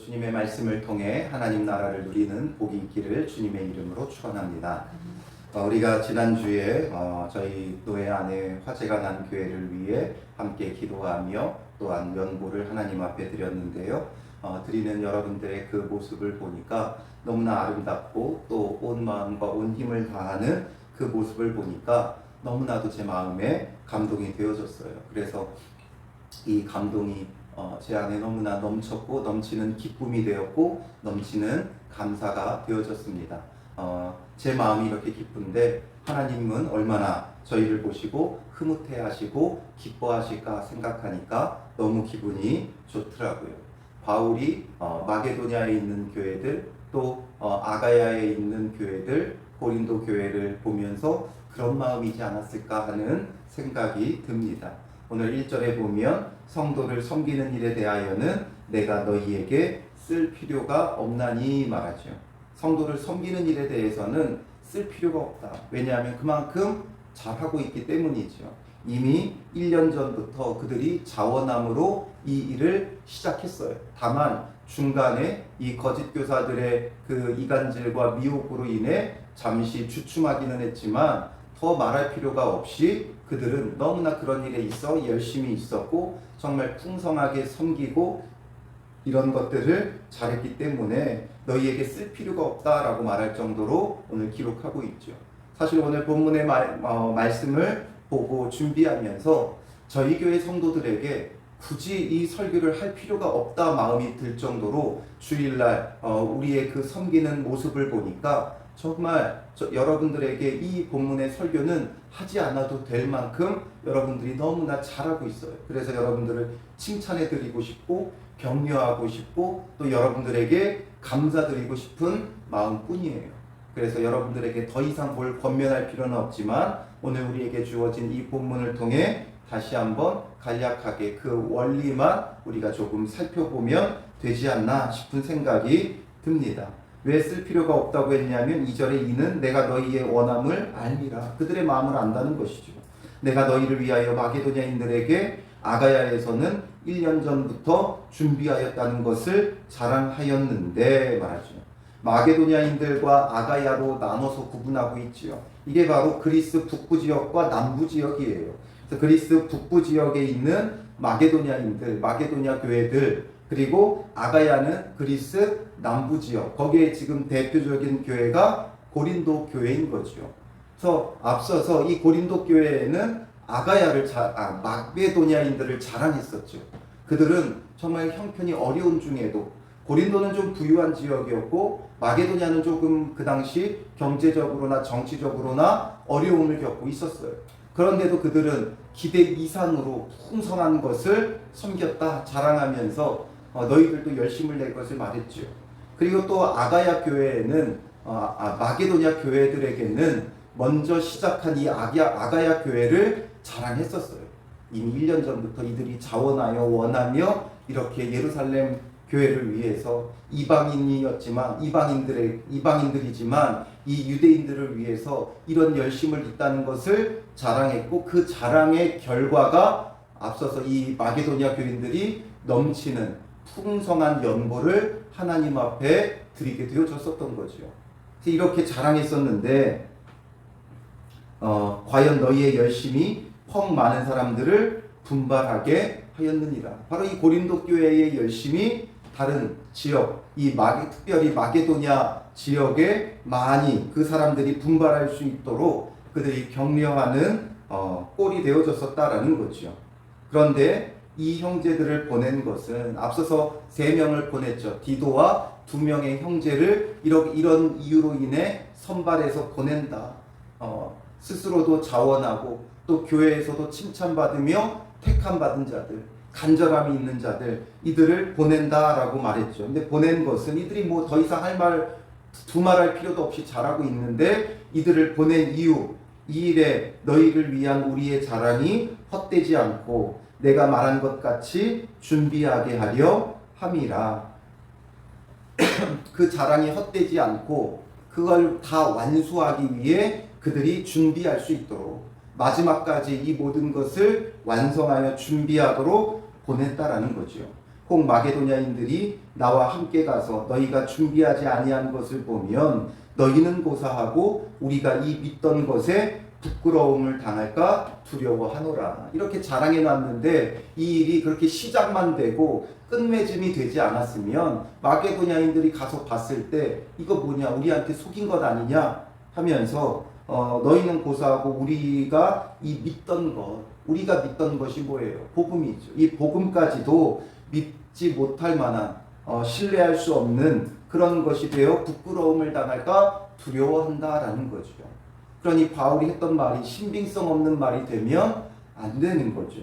주님의 말씀을 통해 하나님 나라를 누리는 복이 있기를 주님의 이름으로 축원합니다. 우리가 지난주에 저희 노예 안에 화재가 난 교회를 위해 함께 기도하며 또한 연고를 하나님 앞에 드렸는데요. 드리는 여러분들의 그 모습을 보니까 너무나 아름답고 또 온 마음과 온 힘을 다하는 그 모습을 보니까 너무나도 제 마음에 감동이 되어졌어요. 그래서 이 감동이 제 안에 너무나 넘쳤고 넘치는 기쁨이 되었고 넘치는 감사가 되어졌습니다. 제 마음이 이렇게 기쁜데 하나님은 얼마나 저희를 보시고 흐뭇해하시고 기뻐하실까 생각하니까 너무 기분이 좋더라고요. 바울이 마게도냐에 있는 교회들 또 아가야에 있는 교회들 고린도 교회를 보면서 그런 마음이지 않았을까 하는 생각이 듭니다. 오늘 1절에 보면 성도를 섬기는 일에 대하여는 내가 너희에게 쓸 필요가 없나니 말하죠. 성도를 섬기는 일에 대해서는 쓸 필요가 없다. 왜냐하면 그만큼 잘하고 있기 때문이죠. 이미 1년 전부터 그들이 자원함으로 이 일을 시작했어요. 다만 중간에 이 거짓 교사들의 그 이간질과 미혹으로 인해 잠시 주춤하기는 했지만 더 말할 필요가 없이 그들은 너무나 그런 일에 있어 열심히 있었고 정말 풍성하게 섬기고 이런 것들을 잘했기 때문에 너희에게 쓸 필요가 없다라고 말할 정도로 오늘 기록하고 있죠. 사실 오늘 본문의 말씀을 보고 준비하면서 저희 교회 성도들에게 굳이 이 설교를 할 필요가 없다 마음이 들 정도로 주일날 우리의 그 섬기는 모습을 보니까 정말 여러분들에게 이 본문의 설교는 하지 않아도 될 만큼 여러분들이 너무나 잘하고 있어요. 그래서 여러분들을 칭찬해 드리고 싶고 격려하고 싶고 또 여러분들에게 감사드리고 싶은 마음뿐이에요. 그래서 여러분들에게 더 이상 뭘 권면할 필요는 없지만 오늘 우리에게 주어진 이 본문을 통해 다시 한번 간략하게 그 원리만 우리가 조금 살펴보면 되지 않나 싶은 생각이 듭니다. 왜 쓸 필요가 없다고 했냐면 2절에 이는 내가 너희의 원함을 알미라. 그들의 마음을 안다는 것이죠. 내가 너희를 위하여 마게도냐인들에게 아가야에서는 1년 전부터 준비하였다는 것을 자랑하였는데 말하죠. 마게도냐인들과 아가야로 나눠서 구분하고 있지요. 이게 바로 그리스 북부 지역과 남부 지역이에요. 그래서 그리스 북부 지역에 있는 마게도냐인들, 마게도냐 교회들, 그리고 아가야는 그리스 남부 지역, 거기에 지금 대표적인 교회가 고린도 교회인 거죠. 그래서 앞서서 이 고린도 교회에는 아가야를 마게도냐인들을 자랑했었죠. 그들은 정말 형편이 어려운 중에도 고린도는 좀 부유한 지역이었고 마게도냐는 조금 그 당시 경제적으로나 정치적으로나 어려움을 겪고 있었어요. 그런데도 그들은 기대 이상으로 풍성한 것을 섬겼다 자랑하면서 너희들도 열심을 낼 것을 말했죠. 그리고 또 아가야 교회에는 마게도냐 교회들에게는 먼저 시작한 이 아가야 교회를 자랑했었어요. 이미 1년 전부터 이들이 자원하여 원하며 이렇게 예루살렘 교회를 위해서 이방인들이지만 이 유대인들을 위해서 이런 열심을 잇다는 것을 자랑했고 그 자랑의 결과가 앞서서 이 마게도냐 교인들이 넘치는 풍성한 연보를 하나님 앞에 드리게 되어졌었던 거죠. 이렇게 자랑했었는데 과연 너희의 열심이 펑 많은 사람들을 분발하게 하였느니라. 바로 이 고린도 교회의 열심이 다른 지역, 특별히 마게도냐 지역에 많이 그 사람들이 분발할 수 있도록 그들이 격려하는 꼴이 되어졌었다라는 거죠. 그런데 이 형제들을 보낸 것은 앞서서 3명을 보냈죠. 디도와 2명의 형제를 이런 이유로 인해 선발해서 보낸다. 스스로도 자원하고 또 교회에서도 칭찬받으며 택함받은 자들, 간절함이 있는 자들, 이들을 보낸다라고 말했죠. 근데 보낸 것은 이들이 뭐 더 이상 두말할 필요도 없이 잘하고 있는데 이들을 보낸 이유, 이 일에 너희를 위한 우리의 자랑이 헛되지 않고 내가 말한 것 같이 준비하게 하려 함이라. 그 자랑이 헛되지 않고 그걸 다 완수하기 위해 그들이 준비할 수 있도록 마지막까지 이 모든 것을 완성하여 준비하도록 보냈다라는 거죠. 혹 마게도냐인들이 나와 함께 가서 너희가 준비하지 아니한 것을 보면 너희는 고사하고 우리가 이 믿던 것에 부끄러움을 당할까 두려워하노라. 이렇게 자랑해 놨는데 이 일이 그렇게 시작만 되고 끝맺음이 되지 않았으면 마게도냐인들이 가서 봤을 때 이거 뭐냐, 우리한테 속인 것 아니냐 하면서 너희는 고사하고 우리가 믿던 것이 뭐예요? 복음이죠. 이 복음까지도 믿지 못할 만한 신뢰할 수 없는 그런 것이 되어 부끄러움을 당할까 두려워한다라는 거죠. 그러니 바울이 했던 말이 신빙성 없는 말이 되면 안 되는 거죠.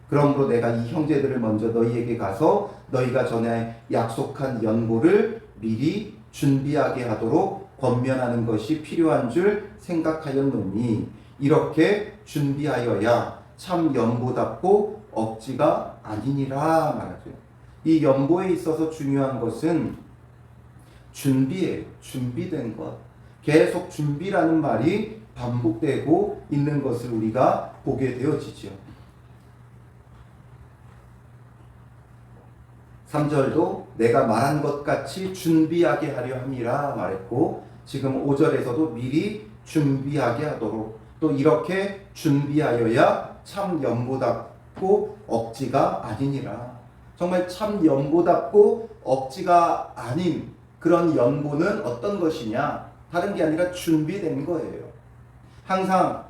그러므로 내가 이 형제들을 먼저 너희에게 가서 너희가 전에 약속한 연보를 미리 준비하게 하도록 권면하는 것이 필요한 줄 생각하였노니 이렇게 준비하여야 참 연보답고 억지가 아니니라 말하죠. 이 연보에 있어서 중요한 것은 준비예요. 준비된 것. 계속 준비라는 말이 반복되고 있는 것을 우리가 보게 되어지죠. 3절도 내가 말한 것 같이 준비하게 하려 함이라 말했고, 지금 5절에서도 미리 준비하게 하도록, 또 이렇게 준비하여야 참 연보답고 억지가 아니니라. 정말 참 연보답고 억지가 아닌 그런 연보는 어떤 것이냐? 다른 게 아니라 준비된 거예요. 항상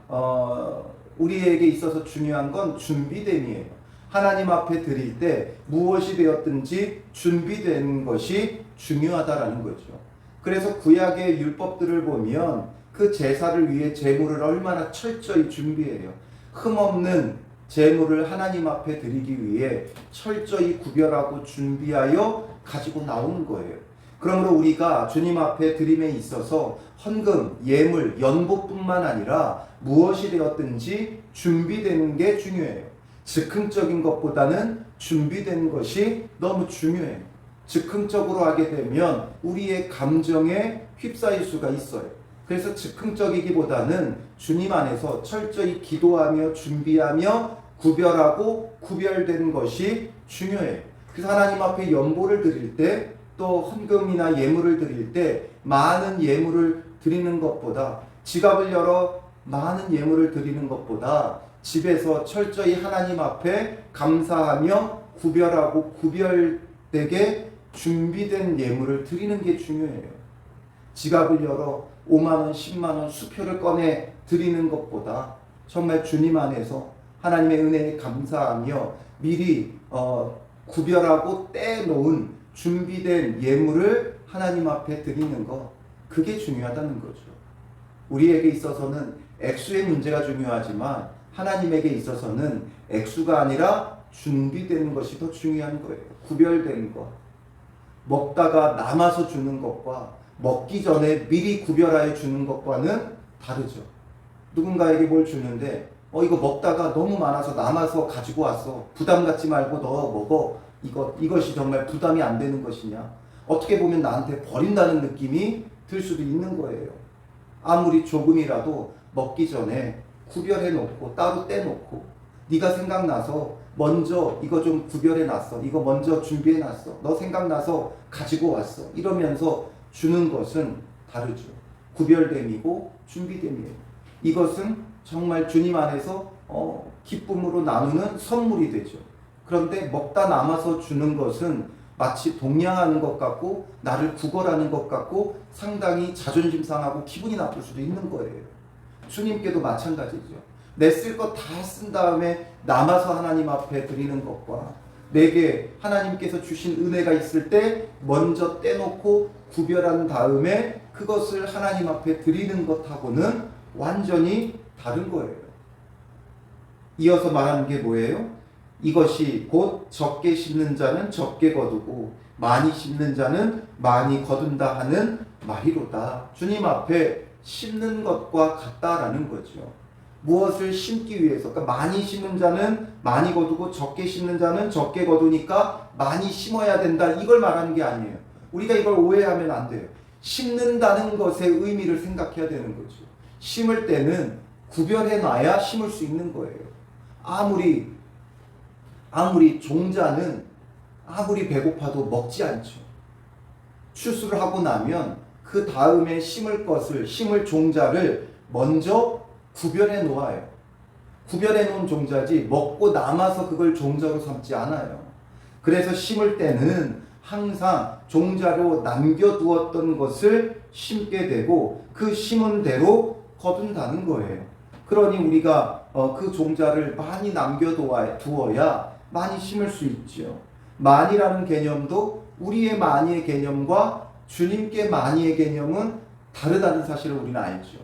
우리에게 있어서 중요한 건 준비됨이에요. 하나님 앞에 드릴 때 무엇이 되었든지 준비된 것이 중요하다라는 거죠. 그래서 구약의 율법들을 보면 그 제사를 위해 제물을 얼마나 철저히 준비해요. 흠없는 제물을 하나님 앞에 드리기 위해 철저히 구별하고 준비하여 가지고 나오는 거예요. 그러므로 우리가 주님 앞에 드림에 있어서 헌금, 예물, 연보뿐만 아니라 무엇이 되었든지 준비되는 게 중요해요. 즉흥적인 것보다는 준비된 것이 너무 중요해요. 즉흥적으로 하게 되면 우리의 감정에 휩싸일 수가 있어요. 그래서 즉흥적이기보다는 주님 안에서 철저히 기도하며 준비하며 구별하고 구별된 것이 중요해요. 그래서 하나님 앞에 연보를 드릴 때 또 헌금이나 예물을 드릴 때 많은 예물을 드리는 것보다, 지갑을 열어 많은 예물을 드리는 것보다 집에서 철저히 하나님 앞에 감사하며 구별하고 구별되게 준비된 예물을 드리는 게 중요해요. 지갑을 열어 5만원, 10만원 수표를 꺼내 드리는 것보다 정말 주님 안에서 하나님의 은혜에 감사하며 미리 구별하고 떼놓은 준비된 예물을 하나님 앞에 드리는 것, 그게 중요하다는 거죠. 우리에게 있어서는 액수의 문제가 중요하지만 하나님에게 있어서는 액수가 아니라 준비되는 것이 더 중요한 거예요. 구별된 것. 먹다가 남아서 주는 것과 먹기 전에 미리 구별하여 주는 것과는 다르죠. 누군가에게 뭘 주는데 이거 먹다가 너무 많아서 남아서 가지고 왔어. 부담 갖지 말고 너 먹어. 이것이 정말 부담이 안 되는 것이냐. 어떻게 보면 나한테 버린다는 느낌이 들 수도 있는 거예요. 아무리 조금이라도 먹기 전에 구별해 놓고 따로 떼놓고, 네가 생각나서 먼저 이거 좀 구별해 놨어. 이거 먼저 준비해 놨어. 너 생각나서 가지고 왔어. 이러면서 주는 것은 다르죠. 구별됨이고 준비됨이에요. 이것은 정말 주님 안에서 기쁨으로 나누는 선물이 되죠. 그런데 먹다 남아서 주는 것은 마치 동냥하는 것 같고 나를 구걸하는 것 같고 상당히 자존심 상하고 기분이 나쁠 수도 있는 거예요. 주님께도 마찬가지죠. 내 쓸 것 다 쓴 다음에 남아서 하나님 앞에 드리는 것과 내게 하나님께서 주신 은혜가 있을 때 먼저 떼놓고 구별한 다음에 그것을 하나님 앞에 드리는 것하고는 완전히 다른 거예요. 이어서 말하는 게 뭐예요? 이것이 곧 적게 심는 자는 적게 거두고 많이 심는 자는 많이 거둔다 하는 말이로다. 주님 앞에 심는 것과 같다라는 거죠. 무엇을 심기 위해서, 그러니까 많이 심는 자는 많이 거두고 적게 심는 자는 적게 거두니까 많이 심어야 된다, 이걸 말하는 게 아니에요. 우리가 이걸 오해하면 안 돼요. 심는다는 것의 의미를 생각해야 되는 거죠. 심을 때는 구별해 놔야 심을 수 있는 거예요. 아무리 종자는 아무리 배고파도 먹지 않죠. 추수를 하고 나면 그 다음에 심을 종자를 먼저 구별해 놓아요. 구별해 놓은 종자지 먹고 남아서 그걸 종자로 삼지 않아요. 그래서 심을 때는 항상 종자로 남겨두었던 것을 심게 되고 그 심은 대로 거둔다는 거예요. 그러니 우리가 그 종자를 많이 남겨두어야 많이 심을 수 있죠. 많이라는 개념도 우리의 많이의 개념과 주님께 많이의 개념은 다르다는 사실을 우리는 알죠.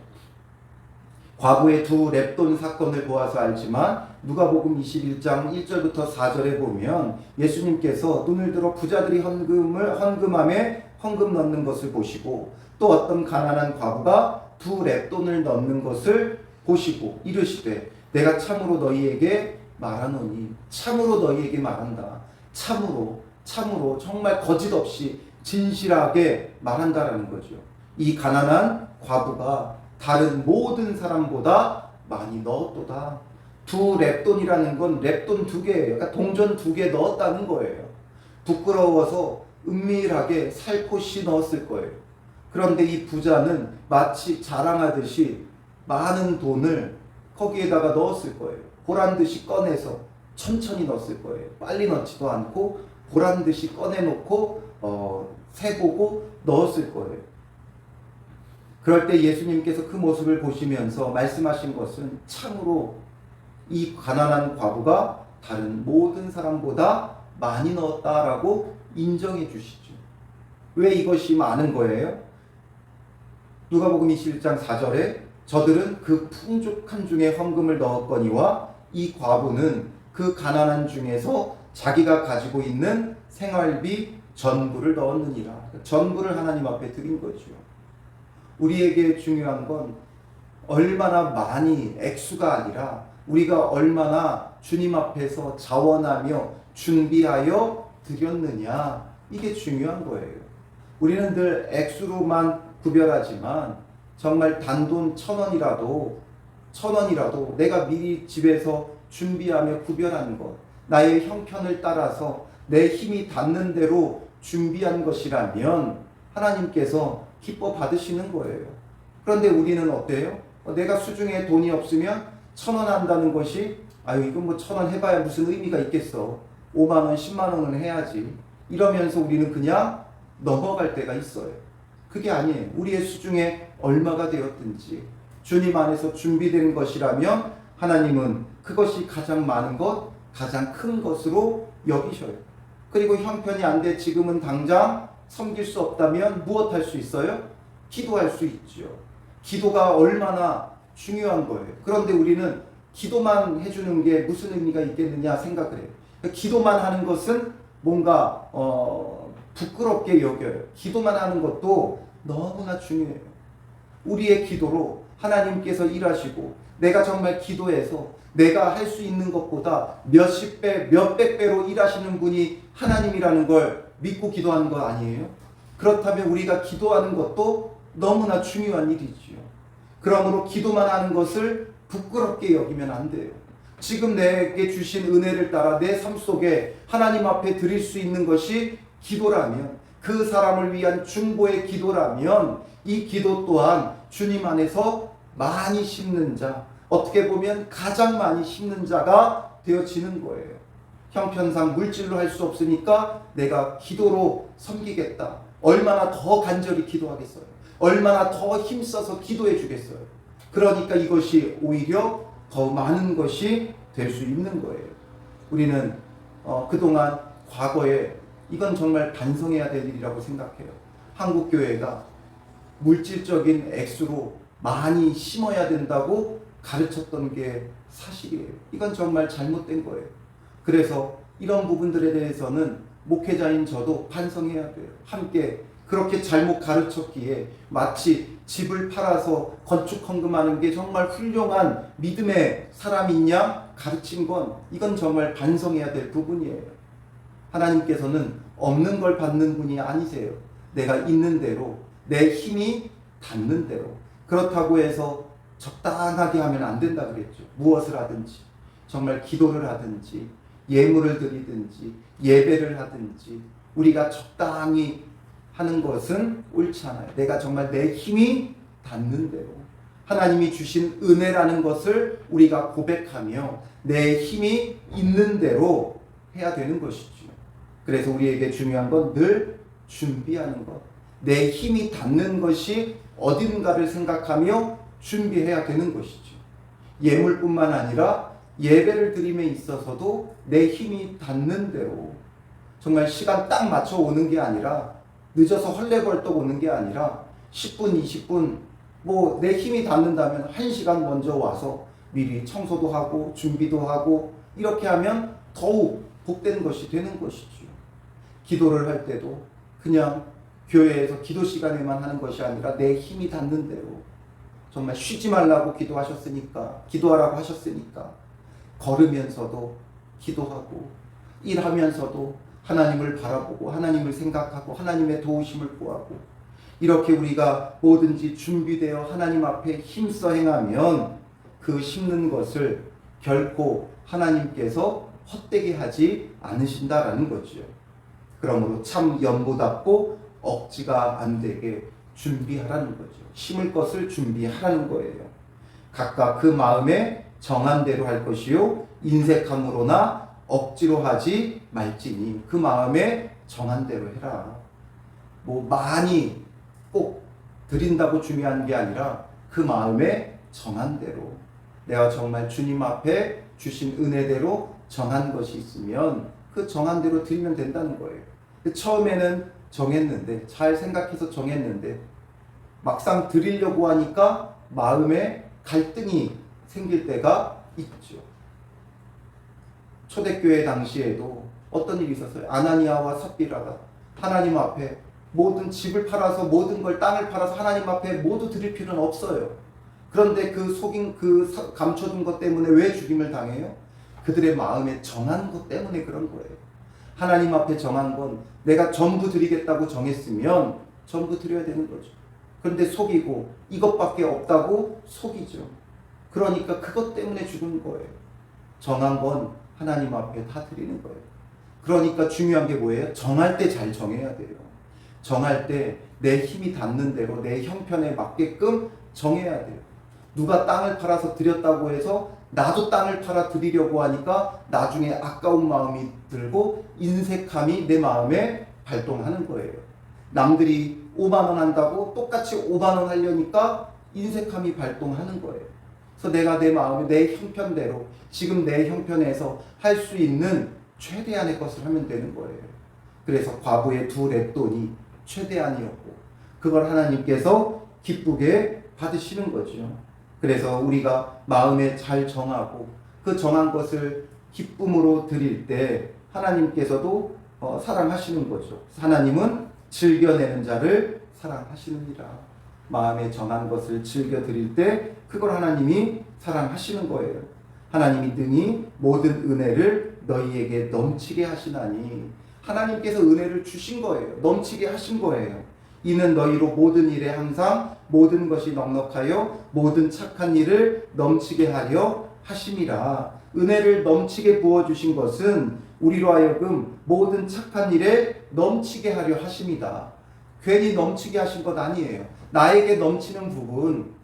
과거의 두 렙돈 사건을 보아서 알지만 누가복음 21장 1절부터 4절에 보면 예수님께서 눈을 들어 부자들이 헌금함에 헌금 넣는 것을 보시고 또 어떤 가난한 과부가 두 렙돈을 넣는 것을 보시고 이르시되 내가 참으로 너희에게 말하노니 참으로 너희에게 말한다. 참으로 정말 거짓 없이 진실하게 말한다라는 거죠. 이 가난한 과부가 다른 모든 사람보다 많이 넣었도다. 두 렙돈이라는 건 렙돈 2개예요. 그러니까 동전 2개 넣었다는 거예요. 부끄러워서 은밀하게 살포시 넣었을 거예요. 그런데 이 부자는 마치 자랑하듯이 많은 돈을 거기에다가 넣었을 거예요. 보란듯이 꺼내서 천천히 넣었을 거예요. 빨리 넣지도 않고 보란듯이 꺼내놓고 세보고 넣었을 거예요. 그럴 때 예수님께서 그 모습을 보시면서 말씀하신 것은 참으로 이 가난한 과부가 다른 모든 사람보다 많이 넣었다라고 인정해 주시죠. 왜 이것이 많은 거예요? 누가복음 21장 4절에 저들은 그 풍족한 중에 헌금을 넣었거니와 이 과부는 그 가난한 중에서 자기가 가지고 있는 생활비 전부를 넣었느니라. 전부를 하나님 앞에 드린 거죠. 우리에게 중요한 건 얼마나 많이 액수가 아니라 우리가 얼마나 주님 앞에서 자원하며 준비하여 드렸느냐, 이게 중요한 거예요. 우리는 늘 액수로만 구별하지만 정말 단돈 1,000원이라도 내가 미리 집에서 준비하며 구별하는 것, 나의 형편을 따라서 내 힘이 닿는 대로 준비한 것이라면 하나님께서 기뻐 받으시는 거예요. 그런데 우리는 어때요? 내가 수중에 돈이 없으면 1,000원 한다는 것이 이건 뭐 1,000원 해봐야 무슨 의미가 있겠어. 5만 원, 10만 원은 해야지. 이러면서 우리는 그냥 넘어갈 때가 있어요. 그게 아니에요. 우리의 수중에 얼마가 되었든지 주님 안에서 준비된 것이라면 하나님은 그것이 가장 많은 것, 가장 큰 것으로 여기셔요. 그리고 형편이 안 돼 지금은 당장 섬길 수 없다면 무엇 할 수 있어요? 기도할 수 있죠. 기도가 얼마나 중요한 거예요. 그런데 우리는 기도만 해주는 게 무슨 의미가 있겠느냐 생각을 해요. 기도만 하는 것은 뭔가 부끄럽게 여겨요. 기도만 하는 것도 너무나 중요해요. 우리의 기도로 하나님께서 일하시고 내가 정말 기도해서 내가 할 수 있는 것보다 몇십 배, 몇백 배로 일하시는 분이 하나님이라는 걸 믿고 기도하는 거 아니에요? 그렇다면 우리가 기도하는 것도 너무나 중요한 일이지요. 그러므로 기도만 하는 것을 부끄럽게 여기면 안 돼요. 지금 내게 주신 은혜를 따라 내 삶 속에 하나님 앞에 드릴 수 있는 것이 기도라면, 그 사람을 위한 중보의 기도라면 이 기도 또한 주님 안에서 많이 심는 자, 어떻게 보면 가장 많이 심는 자가 되어지는 거예요. 형편상 물질로 할 수 없으니까 내가 기도로 섬기겠다. 얼마나 더 간절히 기도하겠어요. 얼마나 더 힘써서 기도해 주겠어요. 그러니까 이것이 오히려 더 많은 것이 될 수 있는 거예요. 우리는 그동안 과거에 이건 정말 반성해야 될 일이라고 생각해요. 한국교회가 물질적인 액수로 많이 심어야 된다고 가르쳤던 게 사실이에요. 이건 정말 잘못된 거예요. 그래서 이런 부분들에 대해서는 목회자인 저도 반성해야 돼요. 함께 그렇게 잘못 가르쳤기에 마치 집을 팔아서 건축 헌금하는 게 정말 훌륭한 믿음의 사람이냐 가르친 건 이건 정말 반성해야 될 부분이에요. 하나님께서는 없는 걸 받는 분이 아니세요. 내가 있는 대로, 내 힘이 닿는 대로. 그렇다고 해서 적당하게 하면 안 된다 그랬죠. 무엇을 하든지, 정말 기도를 하든지, 예물을 드리든지 예배를 하든지 우리가 적당히 하는 것은 옳지 않아요. 내가 정말 내 힘이 닿는 대로 하나님이 주신 은혜라는 것을 우리가 고백하며 내 힘이 있는 대로 해야 되는 것이죠. 그래서 우리에게 중요한 건 늘 준비하는 것. 내 힘이 닿는 것이 어딘가를 생각하며 준비해야 되는 것이죠. 예물뿐만 아니라 예배를 드림에 있어서도 내 힘이 닿는 대로 정말 시간 딱 맞춰 오는 게 아니라 늦어서 헐레벌떡 오는 게 아니라 10분, 20분 뭐 내 힘이 닿는다면 1시간 먼저 와서 미리 청소도 하고 준비도 하고 이렇게 하면 더욱 복된 것이 되는 것이죠. 기도를 할 때도 그냥 교회에서 기도 시간에만 하는 것이 아니라 내 힘이 닿는 대로 정말 쉬지 말라고 기도하라고 하셨으니까 걸으면서도 기도하고 일하면서도 하나님을 바라보고 하나님을 생각하고 하나님의 도우심을 구하고 이렇게 우리가 뭐든지 준비되어 하나님 앞에 힘써 행하면 그 심는 것을 결코 하나님께서 헛되게 하지 않으신다라는 거죠. 그러므로 참 연보답고 억지가 안 되게 준비하라는 거죠. 심을 것을 준비하라는 거예요. 각각 그 마음에 정한 대로 할 것이요 인색함으로나 억지로 하지 말지니 그 마음에 정한 대로 해라. 뭐 많이 꼭 드린다고 중요한 게 아니라 그 마음에 정한 대로 내가 정말 주님 앞에 주신 은혜대로 정한 것이 있으면 그 정한 대로 드리면 된다는 거예요. 처음에는 정했는데 잘 생각해서 정했는데 막상 드리려고 하니까 마음에 갈등이 생길 때가 있죠. 초대교회 당시에도 어떤 일이 있었어요. 아나니아와 삽비라가 하나님 앞에 모든 집을 팔아서 모든 걸 땅을 팔아서 하나님 앞에 모두 드릴 필요는 없어요. 그런데 그 속인 그 감춰둔 것 때문에 왜 죽임을 당해요? 그들의 마음에 정한 것 때문에 그런 거예요. 하나님 앞에 정한 건 내가 전부 드리겠다고 정했으면 전부 드려야 되는 거죠. 그런데 속이고 이것밖에 없다고 속이죠. 그러니까 그것 때문에 죽은 거예요. 정한 건 하나님 앞에 다 드리는 거예요. 그러니까 중요한 게 뭐예요? 정할 때 잘 정해야 돼요. 정할 때 내 힘이 닿는 대로 내 형편에 맞게끔 정해야 돼요. 누가 땅을 팔아서 드렸다고 해서 나도 땅을 팔아 드리려고 하니까 나중에 아까운 마음이 들고 인색함이 내 마음에 발동하는 거예요. 남들이 5만 원 한다고 똑같이 5만 원 하려니까 인색함이 발동하는 거예요. 그래서 내가 내 마음에 내 형편대로 지금 내 형편에서 할 수 있는 최대한의 것을 하면 되는 거예요. 그래서 과부의 2 렛돈이 최대한이었고 그걸 하나님께서 기쁘게 받으시는 거죠. 그래서 우리가 마음에 잘 정하고 그 정한 것을 기쁨으로 드릴 때 하나님께서도 사랑하시는 거죠. 하나님은 즐겨내는 자를 사랑하시느니라. 마음에 정한 것을 즐겨 드릴 때 그걸 하나님이 사랑하시는 거예요. 하나님이 능히 모든 은혜를 너희에게 넘치게 하시나니 하나님께서 은혜를 주신 거예요. 넘치게 하신 거예요. 이는 너희로 모든 일에 항상 모든 것이 넉넉하여 모든 착한 일을 넘치게 하려 하심이라. 은혜를 넘치게 부어주신 것은 우리로 하여금 모든 착한 일에 넘치게 하려 하심이다. 괜히 넘치게 하신 것 아니에요. 나에게 넘치는 부분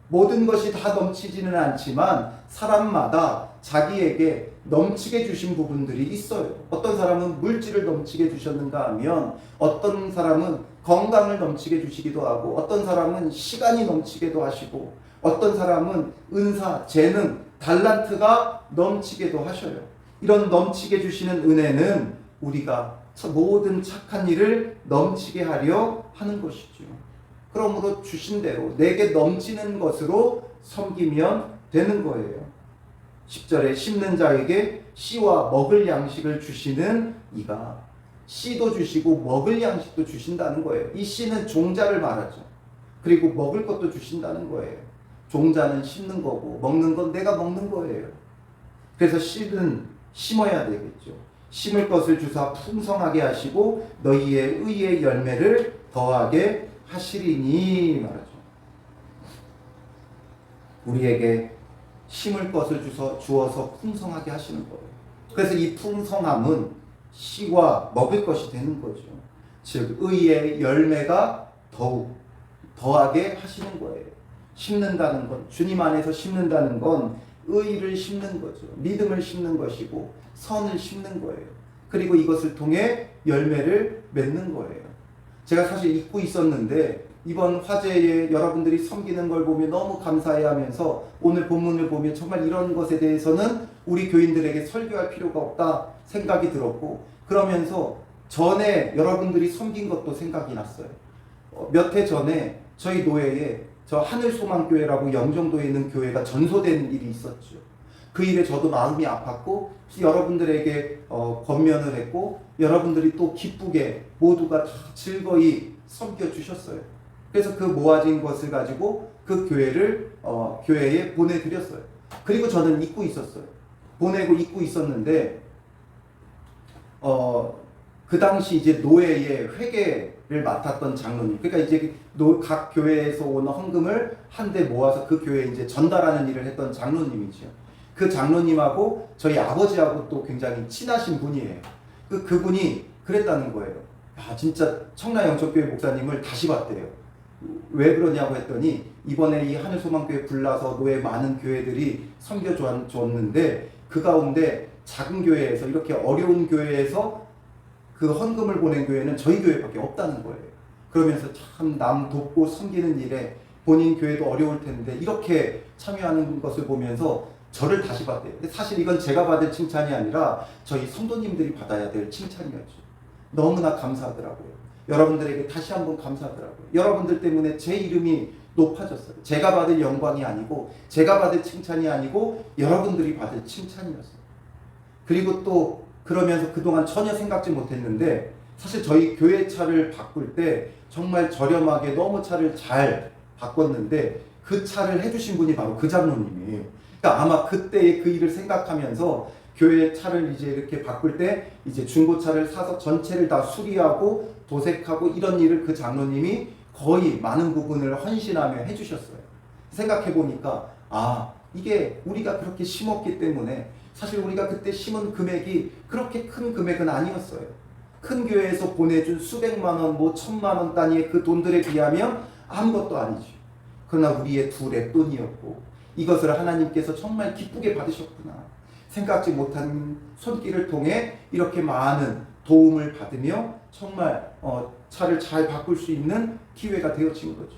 모든 것이 다 넘치지는 않지만 사람마다 자기에게 넘치게 주신 부분들이 있어요. 어떤 사람은 물질을 넘치게 주셨는가 하면 어떤 사람은 건강을 넘치게 주시기도 하고 어떤 사람은 시간이 넘치게도 하시고 어떤 사람은 은사, 재능, 달란트가 넘치게도 하셔요. 이런 넘치게 주시는 은혜는 우리가 모든 착한 일을 넘치게 하려 하는 것이죠. 그러므로 주신 대로 내게 넘치는 것으로 섬기면 되는 거예요. 10절에 심는 자에게 씨와 먹을 양식을 주시는 이가 씨도 주시고 먹을 양식도 주신다는 거예요. 이 씨는 종자를 말하죠. 그리고 먹을 것도 주신다는 거예요. 종자는 심는 거고 먹는 건 내가 먹는 거예요. 그래서 씨는 심어야 되겠죠. 심을 것을 주사 풍성하게 하시고 너희의 의의 열매를 더하게 하시리니 말하죠. 우리에게 심을 것을 주어서 풍성하게 하시는 거예요. 그래서 이 풍성함은 씨와 먹을 것이 되는 거죠. 즉 의의 열매가 더욱 더하게 하시는 거예요. 심는다는 건, 주님 안에서 심는다는 건 의를 심는 거죠. 믿음을 심는 것이고 선을 심는 거예요. 그리고 이것을 통해 열매를 맺는 거예요. 제가 사실 잊고 있었는데 이번 화제에 여러분들이 섬기는 걸 보면 너무 감사해하면서 오늘 본문을 보면 정말 이런 것에 대해서는 우리 교인들에게 설교할 필요가 없다 생각이 들었고, 그러면서 전에 여러분들이 섬긴 것도 생각이 났어요. 몇 해 전에 저희 노예에 저 하늘소망교회라고 영종도에 있는 교회가 전소된 일이 있었죠. 그 일에 저도 마음이 아팠고 여러분들에게 권면을 했고 여러분들이 또 기쁘게 모두가 다 즐거이 섬겨주셨어요. 그래서 그 모아진 것을 가지고 그 교회에 보내드렸어요. 그리고 저는 잊고 있었어요. 보내고 잊고 있었는데 그 당시 이제 노예의 회계를 맡았던 장로님, 그러니까 이제 각 교회에서 오는 헌금을 한데 모아서 그 교회에 이제 전달하는 일을 했던 장로님이죠. 그 장로님하고 저희 아버지하고 또 굉장히 친하신 분이에요. 그분이 그랬다는 거예요. 아, 진짜 청라영적교회 목사님을 다시 봤대요. 왜 그러냐고 했더니 이번에 이 하늘소망교회 불나서 노예 많은 교회들이 섬겨줬는데 그 가운데 작은 교회에서 이렇게 어려운 교회에서 그 헌금을 보낸 교회는 저희 교회밖에 없다는 거예요. 그러면서 참 남 돕고 섬기는 일에 본인 교회도 어려울 텐데 이렇게 참여하는 것을 보면서 저를 다시 봤대요. 근데 사실 이건 제가 받을 칭찬이 아니라 저희 성도님들이 받아야 될 칭찬이었죠. 너무나 감사하더라고요. 여러분들에게 다시 한번 감사하더라고요. 여러분들 때문에 제 이름이 높아졌어요. 제가 받을 영광이 아니고 제가 받을 칭찬이 아니고 여러분들이 받을 칭찬이었어요. 그리고 또 그러면서 그동안 전혀 생각지 못했는데 사실 저희 교회 차를 바꿀 때 정말 저렴하게 너무 차를 잘 바꿨는데 그 차를 해주신 분이 바로 그 장로님이에요. 그러니까 아마 그때의 그 일을 생각하면서 교회 차를 이제 이렇게 바꿀 때 이제 중고차를 사서 전체를 다 수리하고 도색하고 이런 일을 그 장로님이 거의 많은 부분을 헌신하며 해주셨어요. 생각해 보니까 아, 이게 우리가 그렇게 심었기 때문에 사실 우리가 그때 심은 금액이 그렇게 큰 금액은 아니었어요. 큰 교회에서 보내준 수백만 원, 뭐 천만 원 단위의 그 돈들에 비하면 아무것도 아니죠. 그러나 우리의 두 랩돈이었고 이것을 하나님께서 정말 기쁘게 받으셨구나. 생각지 못한 손길을 통해 이렇게 많은 도움을 받으며 정말 차를 잘 바꿀 수 있는 기회가 되어진 거죠.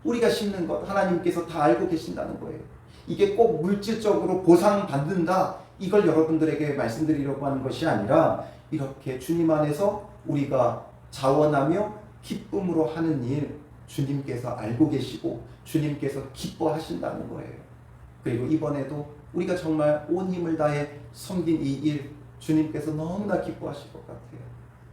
우리가 심는 것 하나님께서 다 알고 계신다는 거예요. 이게 꼭 물질적으로 보상받는다 이걸 여러분들에게 말씀드리려고 하는 것이 아니라 이렇게 주님 안에서 우리가 자원하며 기쁨으로 하는 일 주님께서 알고 계시고 주님께서 기뻐하신다는 거예요. 그리고 이번에도 우리가 정말 온 힘을 다해 섬긴 이 일 주님께서 너무나 기뻐하실 것 같아요.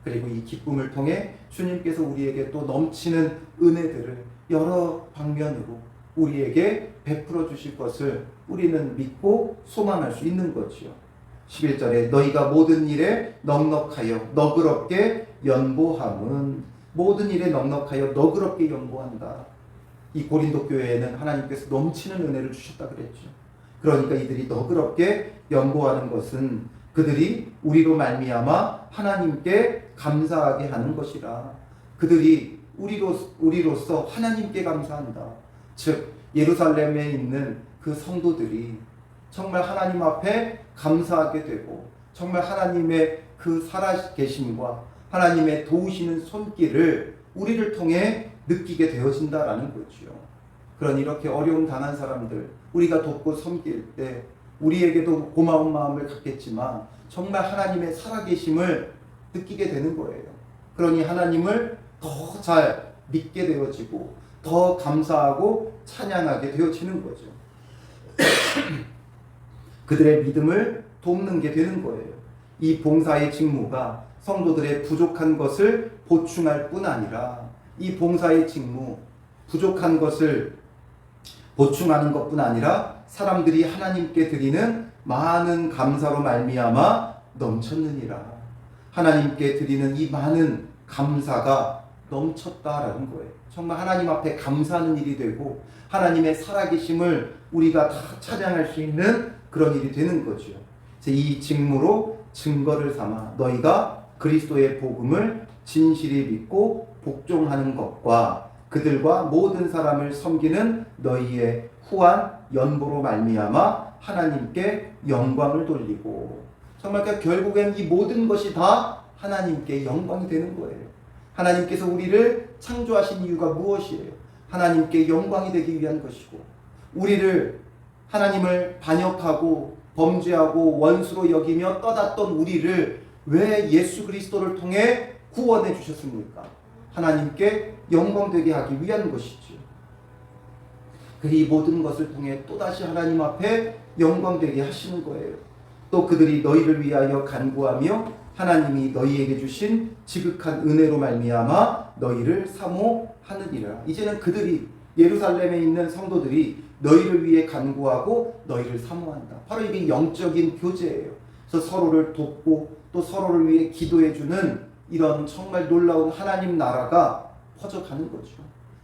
그리고 이 기쁨을 통해 주님께서 우리에게 또 넘치는 은혜들을 여러 방면으로 우리에게 베풀어 주실 것을 우리는 믿고 소망할 수 있는 거지요. 11절에 너희가 모든 일에 넉넉하여 너그럽게 연보함은 모든 일에 넉넉하여 너그럽게 연보한다. 이 고린도 교회에는 하나님께서 넘치는 은혜를 주셨다 그랬죠. 그러니까 이들이 너그럽게 연보하는 것은 그들이 우리로 말미암아 하나님께 감사하게 하는 것이라. 그들이 우리로서 하나님께 감사한다. 즉 예루살렘에 있는 그 성도들이 정말 하나님 앞에 감사하게 되고 정말 하나님의 그 살아계심과 하나님의 도우시는 손길을 우리를 통해 느끼게 되어진다라는 거죠. 그런 이렇게 어려움 당한 사람들 우리가 돕고 섬길 때 우리에게도 고마운 마음을 갖겠지만 정말 하나님의 살아계심을 느끼게 되는 거예요. 그러니 하나님을 더 잘 믿게 되어지고 더 감사하고 찬양하게 되어지는 거죠. 그들의 믿음을 돕는 게 되는 거예요. 이 봉사의 직무가 성도들의 부족한 것을 보충할 뿐 아니라 이 봉사의 직무, 부족한 것을 보충하는 것뿐 아니라 사람들이 하나님께 드리는 많은 감사로 말미암아 넘쳤느니라. 하나님께 드리는 이 많은 감사가 넘쳤다라는 거예요. 정말 하나님 앞에 감사하는 일이 되고 하나님의 살아계심을 우리가 다 찬양할 수 있는 그런 일이 되는 거죠. 이 직무로 증거를 삼아 너희가 그리스도의 복음을 진실히 믿고 복종하는 것과 그들과 모든 사람을 섬기는 너희의 후한 연보로 말미암아 하나님께 영광을 돌리고, 정말 결국엔 이 모든 것이 다 하나님께 영광이 되는 거예요. 하나님께서 우리를 창조하신 이유가 무엇이에요? 하나님께 영광이 되기 위한 것이고, 우리를 하나님을 반역하고 범죄하고 원수로 여기며 떠났던 우리를 왜 예수 그리스도를 통해 구원해 주셨습니까? 하나님께 영광되게 하기 위한 것이죠. 이 모든 것을 통해 또다시 하나님 앞에 영광되게 하시는 거예요. 또 그들이 너희를 위하여 간구하며 하나님이 너희에게 주신 지극한 은혜로 말미암아 너희를 사모하느니라. 이제는 그들이, 예루살렘에 있는 성도들이 너희를 위해 간구하고 너희를 사모한다. 바로 이게 영적인 교제예요. 그래서 서로를 돕고 또 서로를 위해 기도해주는 이런 정말 놀라운 하나님 나라가 퍼져가는 거죠.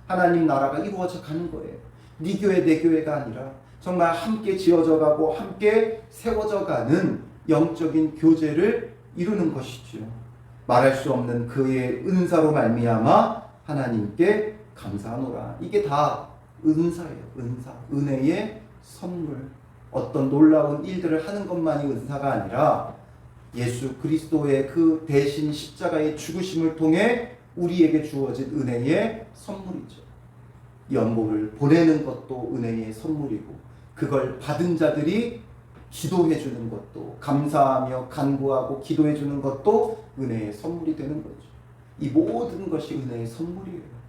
하나님 나라가 이루어져 가는 거예요. 네 교회 내 교회가 아니라 정말 함께 지어져 가고 함께 세워져 가는 영적인 교제를 이루는 것이죠. 말할 수 없는 그의 은사로 말미암아 하나님께 감사하노라. 이게 다 은사예요. 은사, 은혜의 선물. 어떤 놀라운 일들을 하는 것만이 은사가 아니라 예수 그리스도의 그 대신 십자가의 죽으심을 통해 우리에게 주어진 은혜의 선물이죠. 연보를 보내는 것도 은혜의 선물이고, 그걸 받은 자들이 기도해 주는 것도, 감사하며 간구하고 기도해 주는 것도 은혜의 선물이 되는 거죠. 이 모든 것이 은혜의 선물이에요.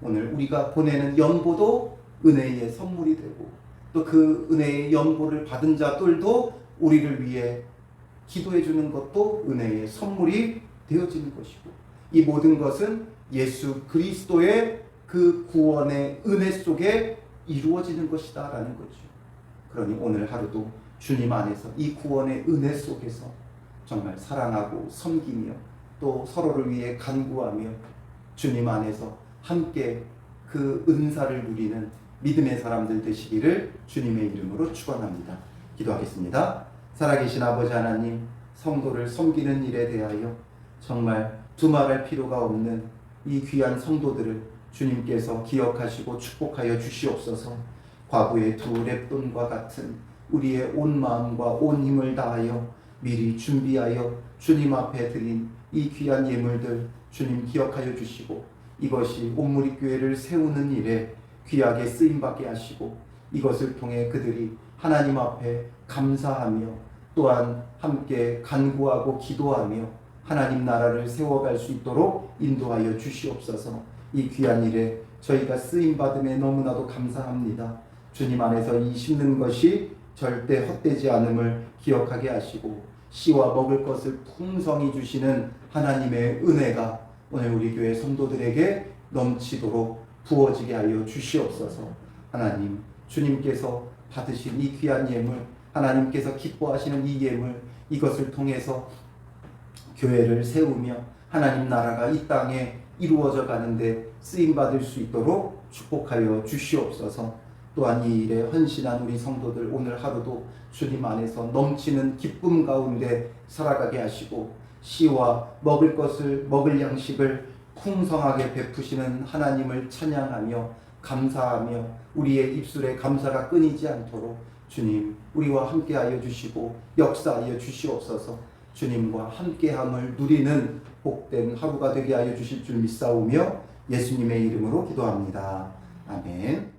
오늘 우리가 보내는 연보도 은혜의 선물이 되고, 또 그 은혜의 연보를 받은 자들도 우리를 위해 기도해 주는 것도 은혜의 선물이 되어지는 것이고, 이 모든 것은 예수 그리스도의 그 구원의 은혜 속에 이루어지는 것이다 라는 거죠. 그러니 오늘 하루도 주님 안에서 이 구원의 은혜 속에서 정말 사랑하고 섬기며 또 서로를 위해 간구하며 주님 안에서 함께 그 은사를 누리는 믿음의 사람들 되시기를 주님의 이름으로 축원합니다. 기도하겠습니다. 살아계신 아버지 하나님, 성도를 섬기는 일에 대하여 정말 두말할 필요가 없는 이 귀한 성도들을 주님께서 기억하시고 축복하여 주시옵소서. 과부의 두 랩돈과 같은 우리의 온 마음과 온 힘을 다하여 미리 준비하여 주님 앞에 드린 이 귀한 예물들 주님 기억하여 주시고, 이것이 온무리교회를 세우는 일에 귀하게 쓰임받게 하시고, 이것을 통해 그들이 하나님 앞에 감사하며 또한 함께 간구하고 기도하며 하나님 나라를 세워갈 수 있도록 인도하여 주시옵소서. 이 귀한 일에 저희가 쓰임받음에 너무나도 감사합니다. 주님 안에서 이 심는 것이 절대 헛되지 않음을 기억하게 하시고, 씨와 먹을 것을 풍성히 주시는 하나님의 은혜가 오늘 우리 교회 성도들에게 넘치도록 부어지게 하여 주시옵소서. 하나님, 주님께서 받으신 이 귀한 예물, 하나님께서 기뻐하시는 이 예물, 이것을 통해서 교회를 세우며 하나님 나라가 이 땅에 이루어져 가는데 쓰임받을 수 있도록 축복하여 주시옵소서. 또한 이 일에 헌신한 우리 성도들 오늘 하루도 주님 안에서 넘치는 기쁨 가운데 살아가게 하시고, 씨와 먹을 것을, 먹을 양식을 풍성하게 베푸시는 하나님을 찬양하며 감사하며 우리의 입술에 감사가 끊이지 않도록 주님 우리와 함께하여 주시고 역사하여 주시옵소서. 주님과 함께함을 누리는 복된 하루가 되게 하여 주실 줄 믿사오며 예수님의 이름으로 기도합니다. 아멘.